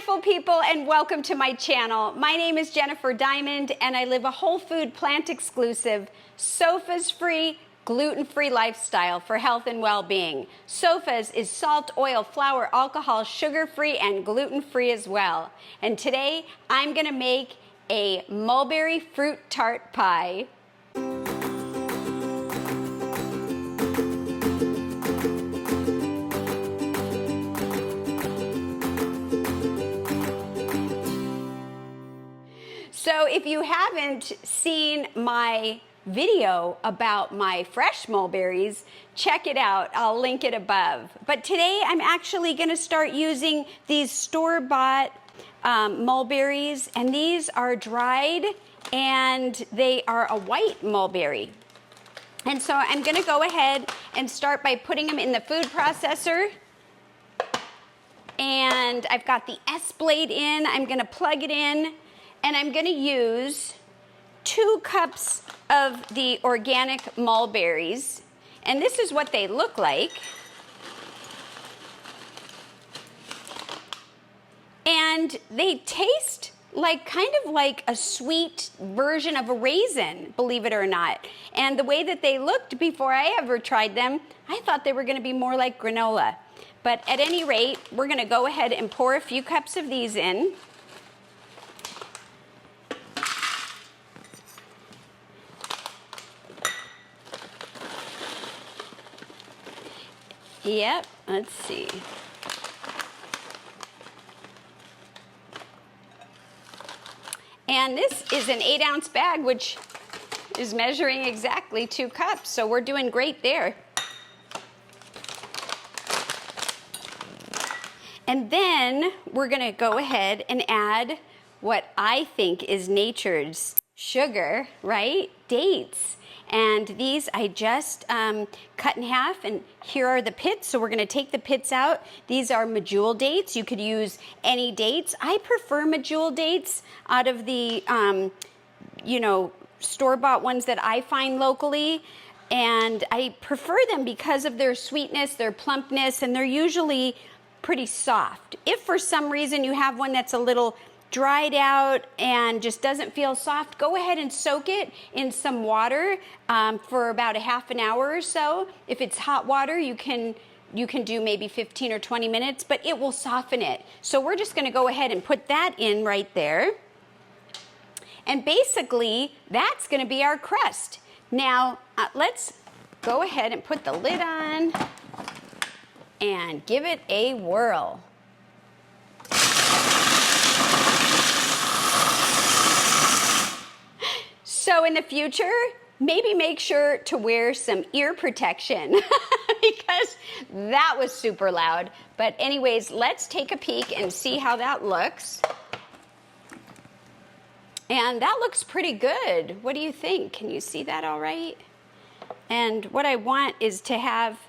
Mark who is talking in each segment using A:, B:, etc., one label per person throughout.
A: beautiful people, and welcome to my channel. My name is Jennifer Diamond, and I live a whole food, plant exclusive, sos-free, gluten-free lifestyle for health and well-being. SOFAs is salt, oil, flour, alcohol, sugar-free, and gluten-free as well. And today I'm gonna make a mulberry fruit tart pie. So if you haven't seen my video about my fresh mulberries, check it out. I'll link it above. But today I'm actually going to start using these store-bought mulberries, and these are dried and they are a white mulberry. And so I'm going to go ahead and start by putting them in the food processor. And I've got the S blade in. I'm going to plug it in. And I'm going to use 2 cups of the organic mulberries. And this is what they look like. And they taste like kind of like a sweet version of a raisin, believe it or not. And the way that they looked before I ever tried them, I thought they were going to be more like granola. But at any rate, we're going to go ahead and pour a few cups of these in. Yep, let's see. And this is an 8-ounce bag, which is measuring exactly 2 cups, so we're doing great there. And then we're gonna go ahead and add what I think is nature's sugar, right? Dates. And these I just cut in half, and here are the pits. So we're gonna take the pits out. These are medjool dates. You could use any dates. I prefer medjool dates out of the, store-bought ones that I find locally. And I prefer them because of their sweetness, their plumpness, and they're usually pretty soft. If for some reason you have one that's a little dried out and just doesn't feel soft, go ahead and soak it in some water for about a half an hour or so. If it's hot water, you can do maybe 15 or 20 minutes, but it will soften it. So we're just gonna go ahead and put that in right there. And basically, that's gonna be our crust. Now, let's go ahead and put the lid on and give it a whirl. So in the future, maybe make sure to wear some ear protection because that was super loud. But anyways, let's take a peek and see how that looks. And that looks pretty good. What do you think? Can you see that all right? And what I want is to have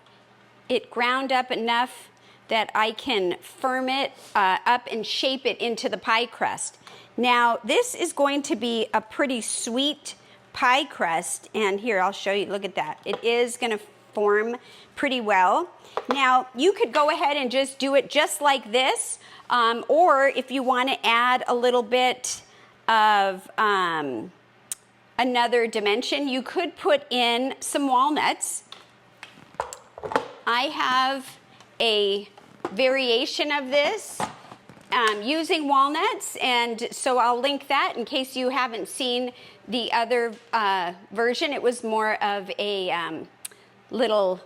A: it ground up enough that I can firm it up and shape it into the pie crust. Now, this is going to be a pretty sweet pie crust, and here, I'll show you, look at that. It is gonna form pretty well. Now, you could go ahead and just do it just like this, or if you wanna add a little bit of another dimension, you could put in some walnuts. I have a variation of this using walnuts, and so I'll link that in case you haven't seen the other version. It was more of a little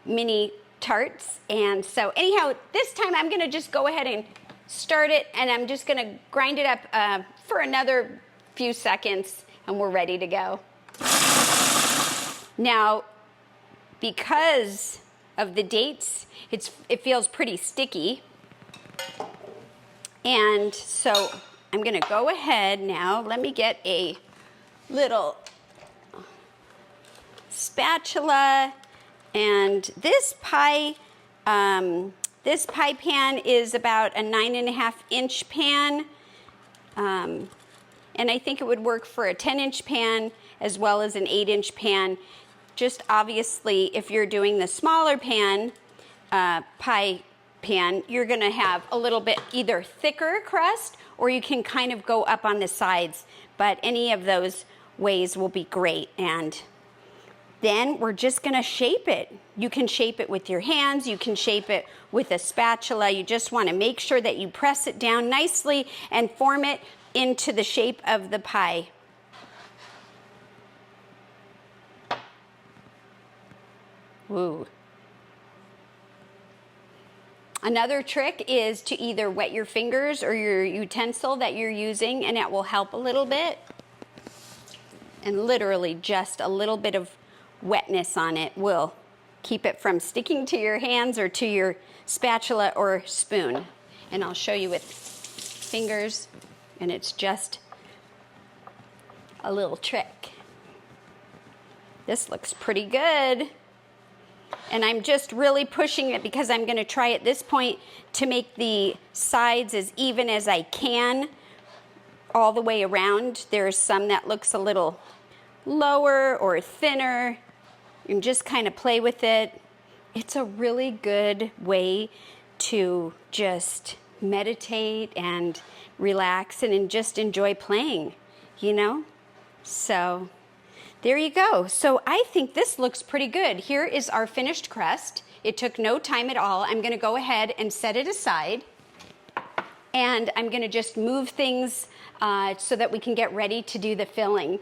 A: mini tarts. And so anyhow, this time I'm gonna just go ahead and start it, and I'm just gonna grind it up for another few seconds, and we're ready to go. Now, because of the dates, it feels pretty sticky. And so I'm gonna go ahead now, let me get a little spatula, and this pie pan is about a 9.5-inch pan, and I think it would work for a 10-inch pan as well as an 8-inch pan. Just obviously, if you're doing the smaller pan pie pan, you're gonna have a little bit either thicker crust, or you can kind of go up on the sides, but any of those ways will be great. And then we're just gonna shape it. You can shape it with your hands, you can shape it with a spatula. You just wanna make sure that you press it down nicely and form it into the shape of the pie. Ooh. Another trick is to either wet your fingers or your utensil that you're using, and it will help a little bit. And literally just a little bit of wetness on it will keep it from sticking to your hands or to your spatula or spoon. And I'll show you with fingers, and it's just a little trick. This looks pretty good. And I'm just really pushing it because I'm going to try at this point to make the sides as even as I can all the way around. There's some that looks a little lower or thinner. You can just kind of play with it. It's a really good way to just meditate and relax and just enjoy playing, you know? So there you go. So I think this looks pretty good. Here is our finished crust. It took no time at all. I'm going to go ahead and set it aside. And I'm going to just move things so that we can get ready to do the filling.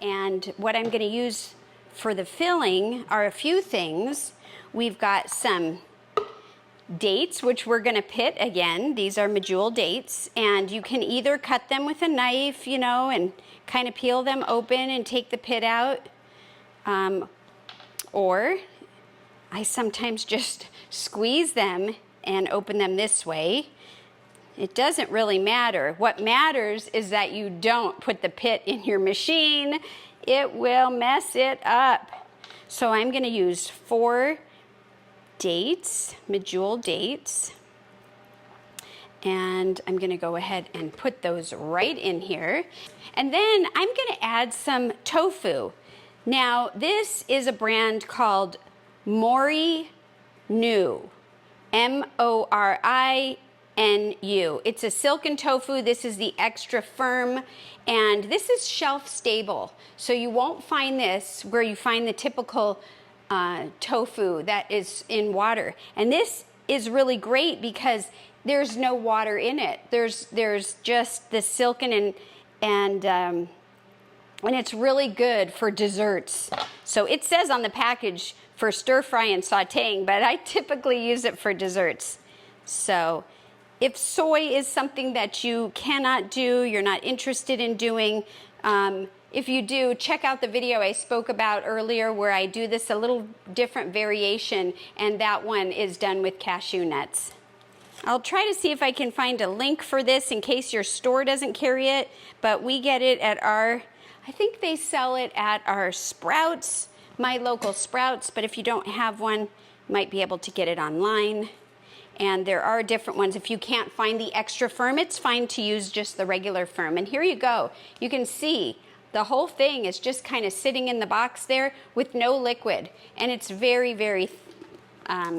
A: And what I'm going to use for the filling are a few things. We've got some dates, which we're going to pit again. These are medjool dates, and you can either cut them with a knife, you know, and kind of peel them open and take the pit out, or I sometimes just squeeze them and open them this way. It doesn't really matter. What matters is that you don't put the pit in your machine. It will mess it up. So I'm going to use 4 dates, medjool dates, and I'm going to go ahead and put those right in here. And then I'm going to add some tofu. Now, this is a brand called Morinu, M-O-R-I-N-U. It's a silken tofu. This is the extra firm, and this is shelf stable. So you won't find this where you find the typical tofu that is in water. And this is really great because there's no water in it. There's just the silken and it's really good for desserts. So it says on the package for stir fry and sauteing, but I typically use it for desserts. So if soy is something that you cannot do, you're not interested in doing, if you do, check out the video I spoke about earlier where I do this a little different variation, and that one is done with cashew nuts. I'll try to see if I can find a link for this in case your store doesn't carry it, but we get it at I think they sell it at our Sprouts, my local Sprouts, but if you don't have one, you might be able to get it online. And there are different ones. If you can't find the extra firm, it's fine to use just the regular firm. And here you go. You can see the whole thing is just kind of sitting in the box there with no liquid. And it's very, very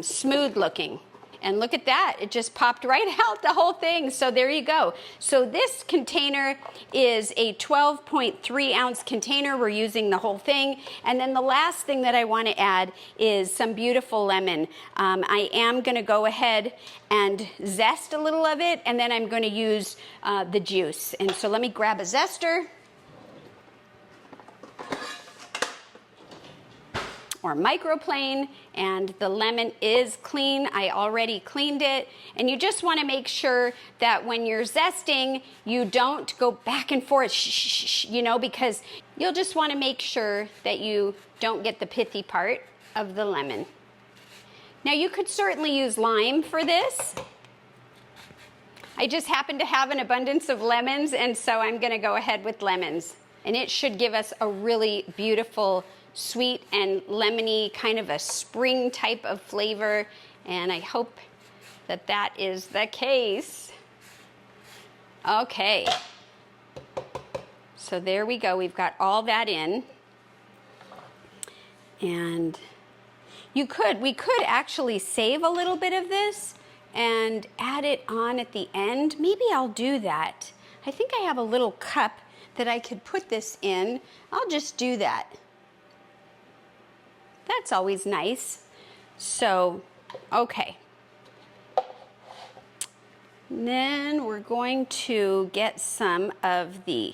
A: smooth looking. And look at that, it just popped right out, the whole thing. So there you go. So this container is a 12.3 ounce container. We're using the whole thing. And then the last thing that I want to add is some beautiful lemon. I am going to go ahead and zest a little of it, and then I'm going to use the juice. And so let me grab a zester. Or microplane, and the lemon is clean. I already cleaned it, and you just want to make sure that when you're zesting, you don't go back and forth, you know, because you'll just want to make sure that you don't get the pithy part of the lemon. Now, you could certainly use lime for this. I just happen to have an abundance of lemons, and so I'm going to go ahead with lemons, and it should give us a really beautiful sweet and lemony, kind of a spring type of flavor, and I hope that that is the case. Okay, so there we go. We've got all that in, and we could actually save a little bit of this and add it on at the end. Maybe I'll do that. I think I have a little cup that I could put this in. I'll just do that. That's always nice. So, okay. And then we're going to get some of the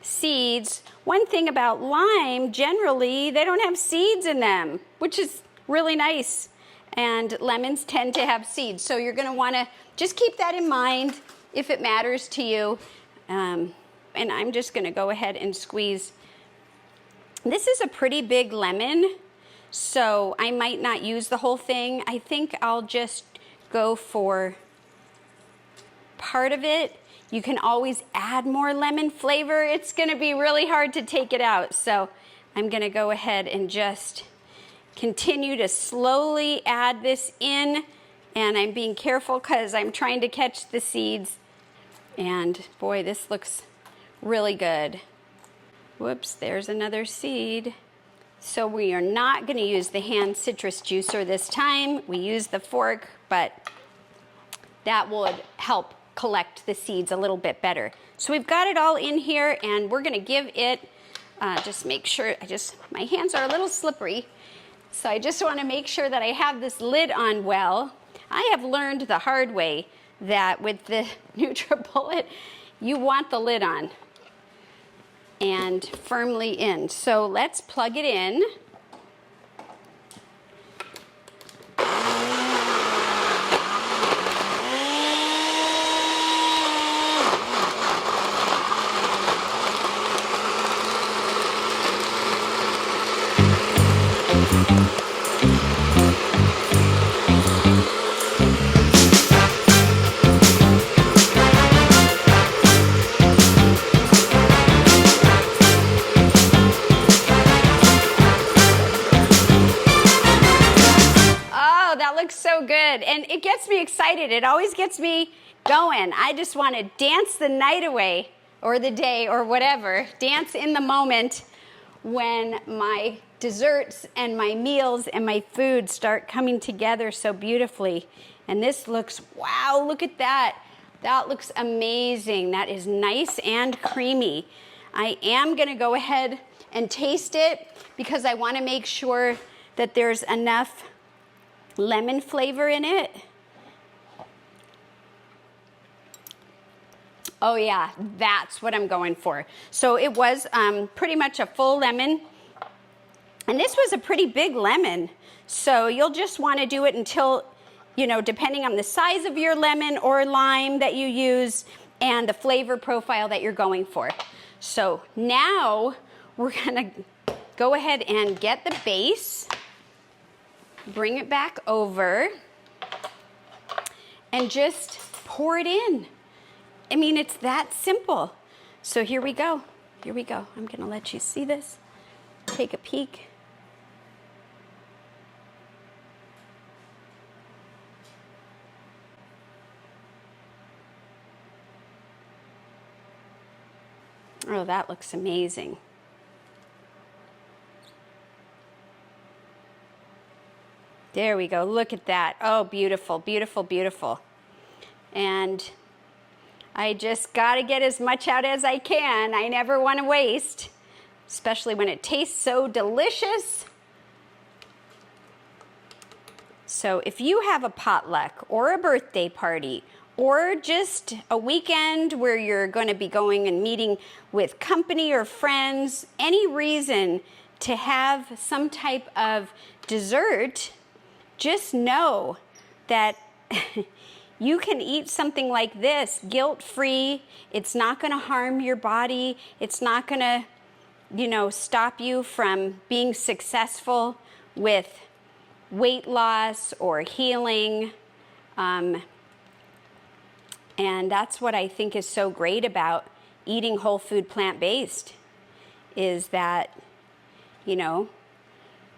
A: seeds. One thing about lime, generally, they don't have seeds in them, which is really nice. And lemons tend to have seeds. So you're gonna wanna just keep that in mind if it matters to you. And I'm just gonna go ahead and squeeze. This is a pretty big lemon, so I might not use the whole thing. I think I'll just go for part of it. You can always add more lemon flavor. It's gonna be really hard to take it out. So I'm gonna go ahead and just continue to slowly add this in. And I'm being careful because I'm trying to catch the seeds. And boy, this looks really good. Whoops, there's another seed. So we are not gonna use the hand citrus juicer this time. We use the fork, but that would help collect the seeds a little bit better. So we've got it all in here, and we're gonna give it, just make sure, my hands are a little slippery, so I just wanna make sure that I have this lid on well. I have learned the hard way that with the NutriBullet, you want the lid on and firmly in. So let's plug it in. So good, and it gets me excited. It always gets me going. I just want to dance the night away, or the day, or whatever. Dance in the moment when my desserts and my meals and my food start coming together so beautifully. And this looks, wow, look at that. That looks amazing. That is nice and creamy. I am gonna go ahead and taste it because I want to make sure that there's enough lemon flavor in it. Oh yeah, that's what I'm going for. So it was pretty much a full lemon, and this was a pretty big lemon. So you'll just want to do it until, you know, depending on the size of your lemon or lime that you use and the flavor profile that you're going for. So now we're gonna go ahead and get the base. Bring it back over and just pour it in. I mean, it's that simple. So here we go. Here we go. I'm gonna let you see this. Take a peek. Oh, that looks amazing. There we go, look at that. Oh, beautiful, beautiful, beautiful. And I just gotta get as much out as I can. I never wanna waste, especially when it tastes so delicious. So if you have a potluck or a birthday party or just a weekend where you're gonna be going and meeting with company or friends, any reason to have some type of dessert, just know that you can eat something like this guilt-free. It's not gonna harm your body. It's not gonna, you know, stop you from being successful with weight loss or healing. And that's what I think is so great about eating whole food plant-based, is that, you know,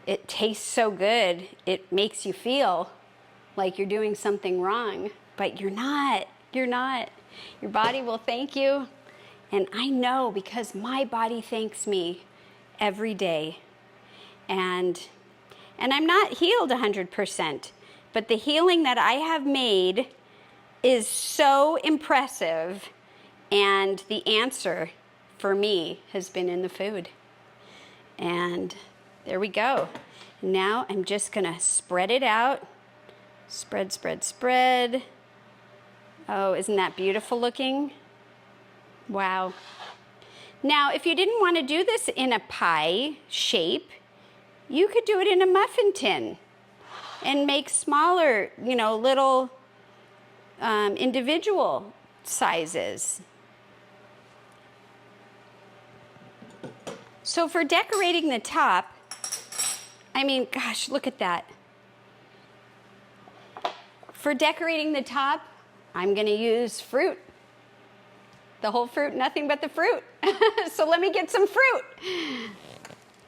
A: it tastes so good, it makes you feel like you're doing something wrong, but you're not. You're not. Your body will thank you, and I know because my body thanks me every day. And I'm not healed 100%, but the healing that I have made is so impressive, and the answer for me has been in the food. And there we go. Now I'm just gonna spread it out. Spread, spread, spread. Oh, isn't that beautiful looking? Wow. Now, if you didn't want to do this in a pie shape, you could do it in a muffin tin and make smaller, you know, little individual sizes. So for decorating the top, I mean, gosh, look at that. For decorating the top, I'm gonna use fruit. The whole fruit, nothing but the fruit. So let me get some fruit.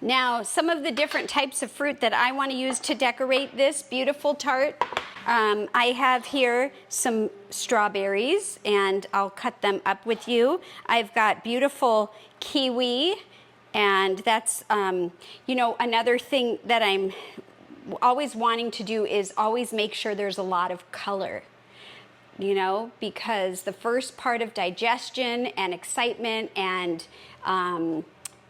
A: Now, some of the different types of fruit that I want to use to decorate this beautiful tart. I have here some strawberries, and I'll cut them up with you. I've got beautiful kiwi, and that's, you know, another thing that I'm always wanting to do is always make sure there's a lot of color. You know, because the first part of digestion and excitement and,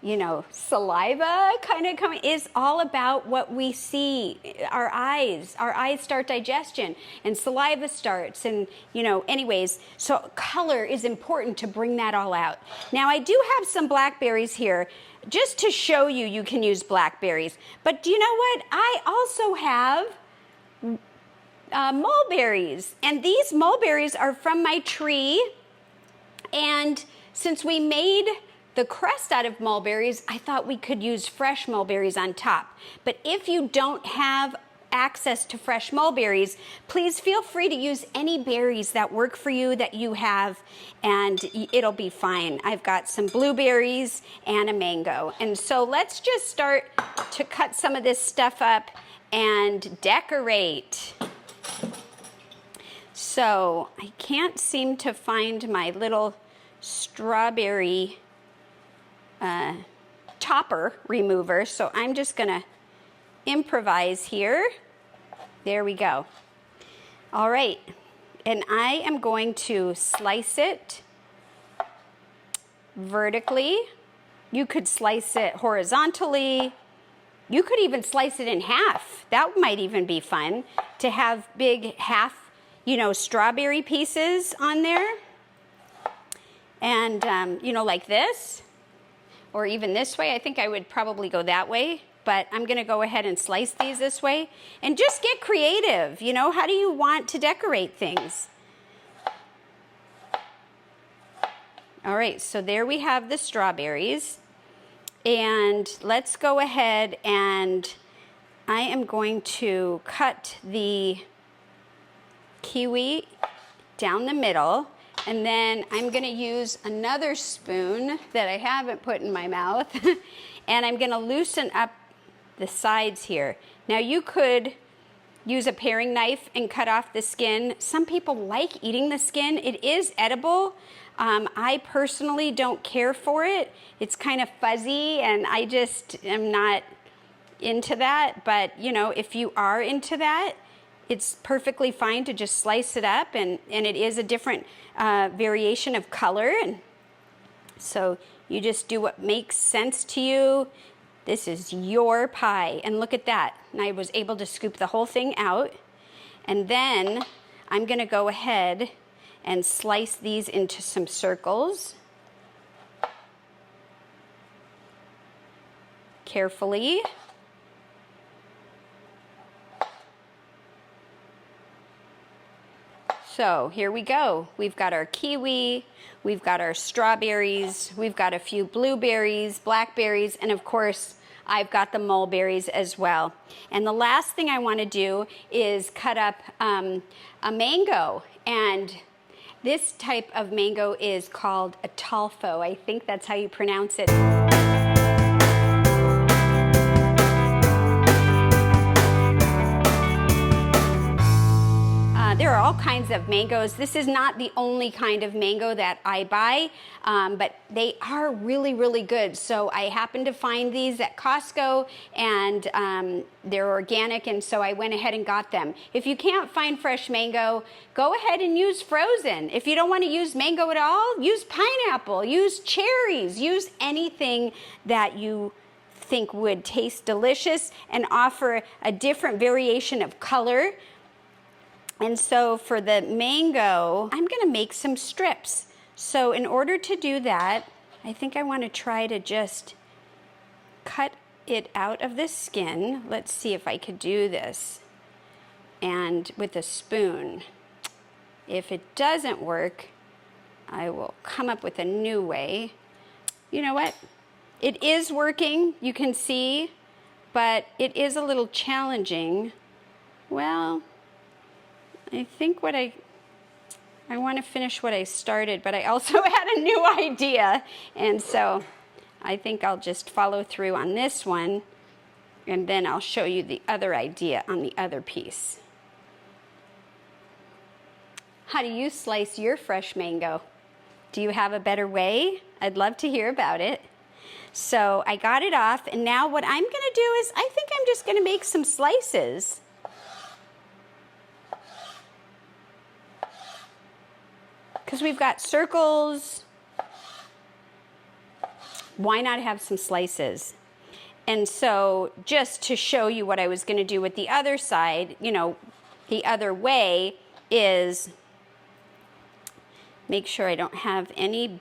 A: you know, saliva kind of coming is all about what we see. Our eyes start digestion and saliva starts, and, you know, anyways, so color is important to bring that all out. Now, I do have some blackberries here just to show you you can use blackberries. But do you know what? I also have mulberries, and these mulberries are from my tree, and since we made the crust out of mulberries, I thought we could use fresh mulberries on top. But if you don't have access to fresh mulberries, please feel free to use any berries that work for you that you have, and it'll be fine. I've got some blueberries and a mango, and so let's just start to cut some of this stuff up and decorate. So I can't seem to find my little strawberry topper remover, so I'm just gonna improvise here. There we go. All right, and I am going to slice it vertically. You could slice it horizontally. You could even slice it in half. That might even be fun to have big half, you know, strawberry pieces on there. And, you know, like this, or even this way. I think I would probably go that way, but I'm gonna go ahead and slice these this way and just get creative. You know, how do you want to decorate things? All right, so there we have the strawberries. And let's go ahead, and I am going to cut the kiwi down the middle, and then I'm gonna use another spoon that I haven't put in my mouth, and I'm gonna loosen up the sides here. Now you could use a paring knife and cut off the skin. Some people like eating the skin. It is edible. I personally don't care for it. It's kind of fuzzy, and I just am not into that. But, you know, if you are into that, it's perfectly fine to just slice it up, and it is a different variation of color. And so you just do what makes sense to you. This is your pie, and look at that. And I was able to scoop the whole thing out. And then I'm gonna go ahead and slice these into some circles. Carefully. So here we go. We've got our kiwi, we've got our strawberries, we've got a few blueberries, blackberries, and of course, I've got the mulberries as well. And the last thing I want to do is cut up a mango. And this type of mango is called a talfo. I think that's how you pronounce it. There are all kinds of mangoes. This is not the only kind of mango that I buy, but they are really, really good. So I happened to find these at Costco, and they're organic, and so I went ahead and got them. If you can't find fresh mango, go ahead and use frozen. If you don't want to use mango at all, use pineapple, use cherries, use anything that you think would taste delicious and offer a different variation of color. And so for the mango, I'm gonna make some strips. So in order to do that, I think I wanna try to just cut it out of the skin. Let's see if I could do this. And with a spoon. If it doesn't work, I will come up with a new way. You know what? It is working, you can see, but it is a little challenging. Well, I think I want to finish what I started, but I also had a new idea. And so I think I'll just follow through on this one, and then I'll show you the other idea on the other piece. How do you slice your fresh mango? Do you have a better way? I'd love to hear about it. So I got it off, and now what I'm gonna do is I think I'm just gonna make some slices. Because we've got circles, why not have some slices? And so just to show you what I was gonna do with the other side, you know, the other way is make sure I don't have any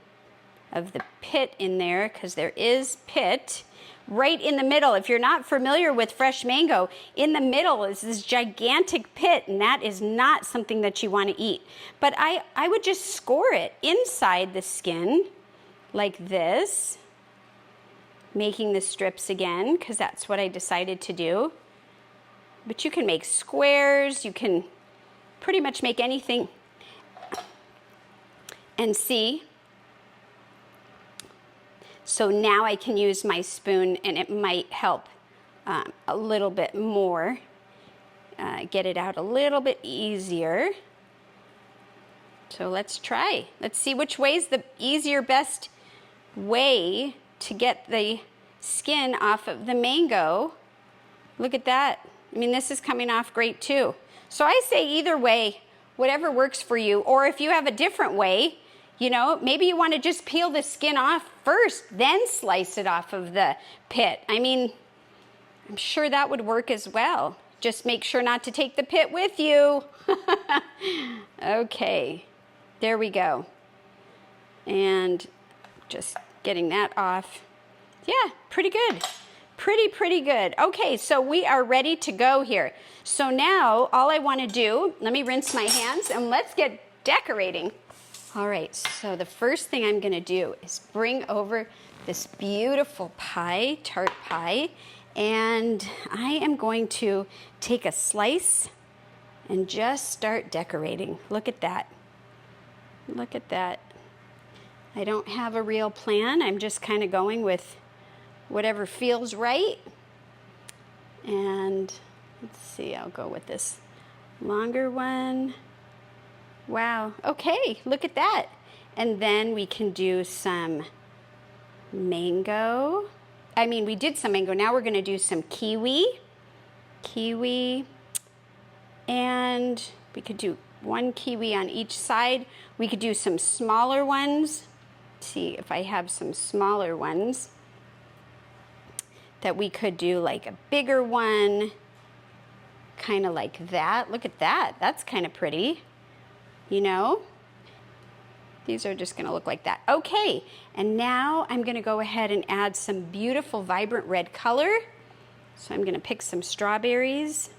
A: of the pit in there, because there is pit right in the middle. If you're not familiar with fresh mango, in the middle is this gigantic pit, and that is not something that you want to eat. But I would just score it inside the skin like this, making the strips again, because that's what I decided to do. But you can make squares, you can pretty much make anything. And see, so now I can use my spoon, and it might help a little bit more, get it out a little bit easier. So let's try. Let's see which way is the easier, best way to get the skin off of the mango. Look at that. I mean, this is coming off great too. So I say either way, whatever works for you, or if you have a different way, you know, maybe you want to just peel the skin off first, then slice it off of the pit. I mean, I'm sure that would work as well. Just make sure not to take the pit with you. Okay, there we go. And just getting that off. Yeah, pretty good. Pretty good. Okay, so we are ready to go here. So now all I want to do, let me rinse my hands and let's get decorating. All right, so the first thing I'm gonna do is bring over this beautiful pie, tart pie, and I am going to take a slice and just start decorating. Look at that. Look at that. I don't have a real plan. I'm just kind of going with whatever feels right. And let's see, I'll go with this longer one. Wow, okay, look at that. And then we can do some mango. I mean, we did some mango, now we're gonna do some kiwi. And we could do one kiwi on each side. We could do some smaller ones. Let's see if I have some smaller ones that we could do, like a bigger one, kind of like that. Look at that, that's kind of pretty. You know, these are just gonna look like that. Okay, and now I'm gonna go ahead and add some beautiful vibrant red color. So I'm gonna pick some strawberries.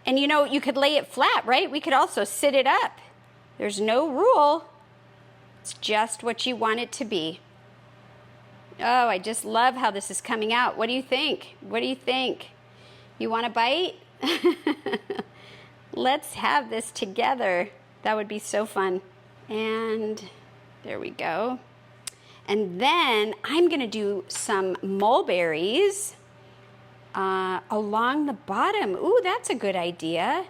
A: And you know, you could lay it flat, right? We could also sit it up. There's no rule. It's just what you want it to be. Oh, I just love how this is coming out. What do you think? What do you think? You want a bite? Let's have this together. That would be so fun. And there we go. And then I'm gonna do some mulberries along the bottom. Ooh, that's a good idea.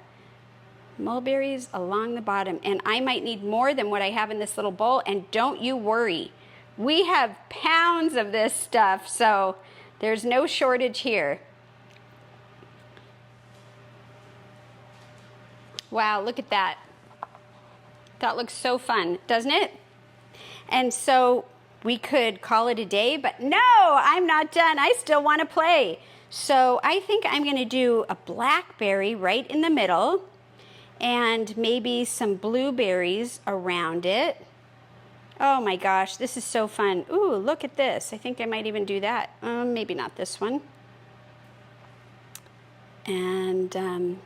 A: mulberries along the bottom. And I might need more than what I have in this little bowl. And don't you worry. We have pounds of this stuff, so there's no shortage here. Wow, look at that. That looks so fun, doesn't it? And so we could call it a day, but no, I'm not done. I still want to play. So I think I'm going to do a blackberry right in the middle and maybe some blueberries around it. Oh my gosh, this is so fun. Ooh, look at this. I think I might even do that. Maybe not this one. And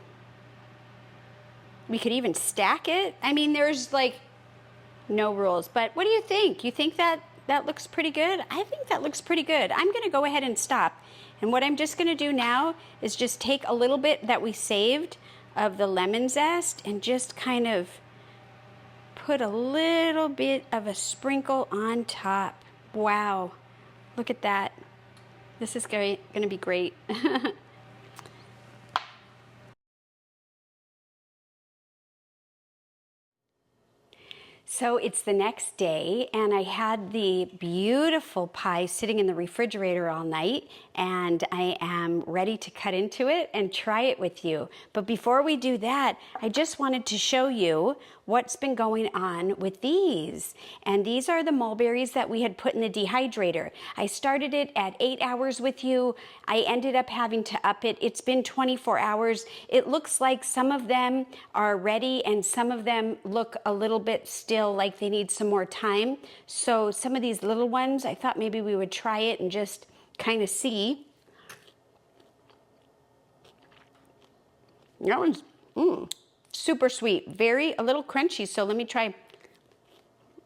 A: we could even stack it. I mean, there's like no rules, but what do you think? You think that looks pretty good? I think that looks pretty good. I'm gonna go ahead and stop. And what I'm just gonna do now is just take a little bit that we saved of the lemon zest and just kind of put a little bit of a sprinkle on top. Wow, look at that. This is gonna be great. So it's the next day, and I had the beautiful pie sitting in the refrigerator all night, and I am ready to cut into it and try it with you. But before we do that, I just wanted to show you what's been going on with these. And these are the mulberries that we had put in the dehydrator. I started it at 8 hours with you. I ended up having to up it. It's been 24 hours. It looks like some of them are ready and some of them look a little bit still like they need some more time. So some of these little ones, I thought maybe we would try it and just kind of see. That one's super sweet, a little crunchy. So let me try.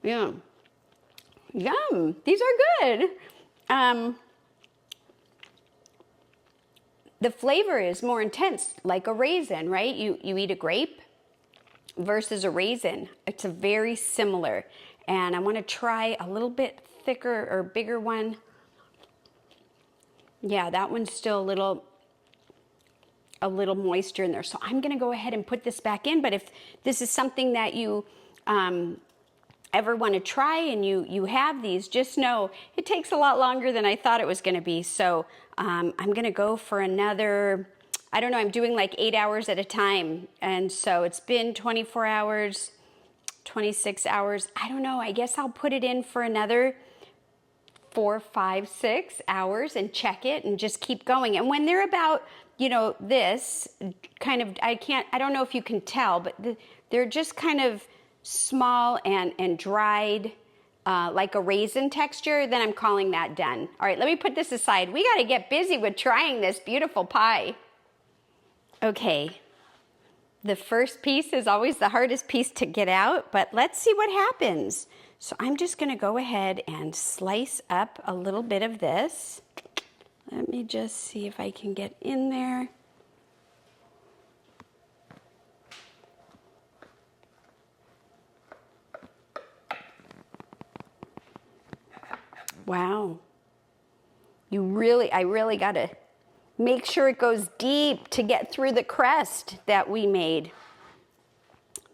A: Yeah. Yum. These are good. The flavor is more intense, like a raisin, right? You eat a grape versus a raisin. It's a very similar. And I want to try a little bit thicker or bigger one. Yeah, that one's still a little moisture in there. So I'm going to go ahead and put this back in. But if this is something that you ever want to try and you have these, just know it takes a lot longer than I thought it was going to be. So I'm going to go for another, I don't know, I'm doing like 8 hours at a time. And so it's been 24 hours, 26 hours. I don't know. I guess I'll put it in for another 4, 5, 6 hours and check it and just keep going. And when they're about, you know, this kind of, I don't know if you can tell, but they're just kind of small and dried, like a raisin texture, then I'm calling that done. All right, let me put this aside. We got to get busy with trying this beautiful pie. Okay, the first piece is always the hardest piece to get out, but let's see what happens. So I'm just going to go ahead and slice up a little bit of this. Let me just see if I can get in there. Wow. I really got to make sure it goes deep to get through the crust that we made.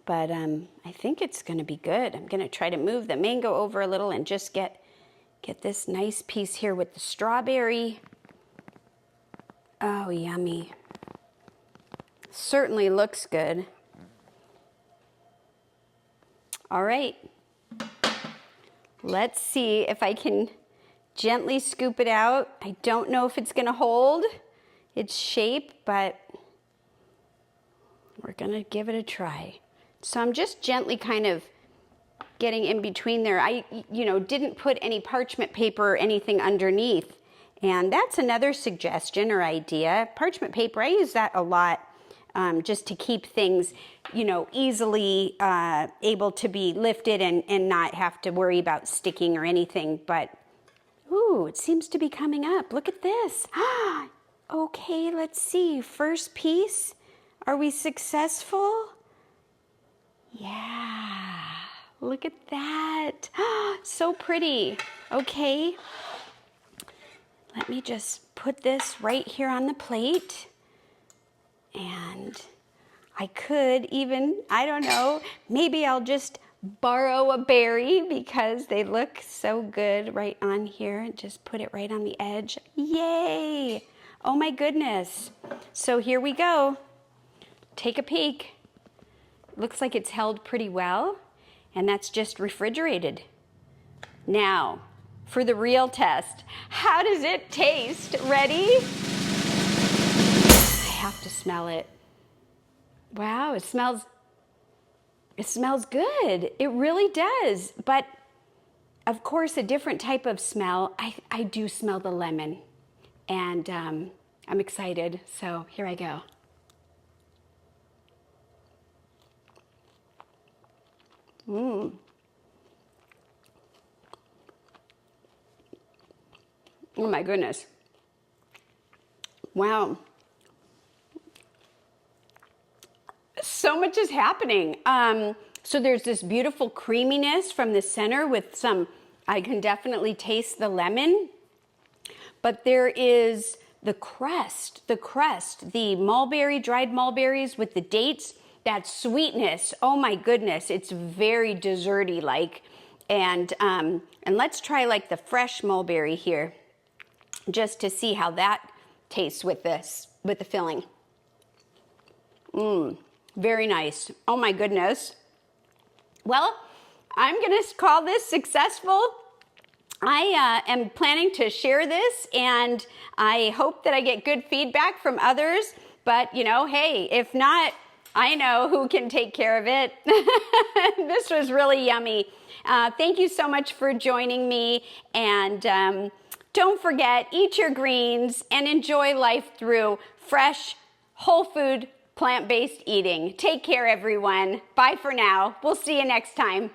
A: But I think it's going to be good. I'm going to try to move the mango over a little and just get this nice piece here with the strawberry. Oh, yummy. Certainly looks good. All right. Let's see if I can gently scoop it out. I don't know if it's going to hold its shape, but we're going to give it a try. So I'm just gently kind of getting in between there. I, didn't put any parchment paper or anything underneath. And that's another suggestion or idea. Parchment paper, I use that a lot just to keep things, easily able to be lifted and not have to worry about sticking or anything. But, ooh, it seems to be coming up. Look at this. Okay, let's see. First piece. Are we successful? Yeah. Look at that. So pretty. Okay. Let me just put this right here on the plate. And I could even, I don't know, maybe I'll just borrow a berry because they look so good right on here. Just put it right on the edge. Yay! Oh my goodness. So here we go. Take a peek. Looks like it's held pretty well, and that's just refrigerated. Now, for the real test. How does it taste? Ready? I have to smell it. Wow, it smells good. It really does. But of course, a different type of smell. I do smell the lemon, and I'm excited. So here I go. Oh my goodness. Wow. So much is happening. So there's this beautiful creaminess from the center with some, I can definitely taste the lemon, but there is the crust, the mulberry, dried mulberries with the dates, that sweetness. Oh my goodness, it's very desserty like. And let's try like the fresh mulberry here, just to see how that tastes with this, with the filling. Very nice. Oh my goodness. Well, I'm gonna call this successful. I am planning to share this, and I hope that I get good feedback from others, but you know, hey, if not, I know who can take care of it. This was really yummy. Thank you so much for joining me, and don't forget, eat your greens and enjoy life through fresh, whole food, plant-based eating. Take care, everyone. Bye for now. We'll see you next time.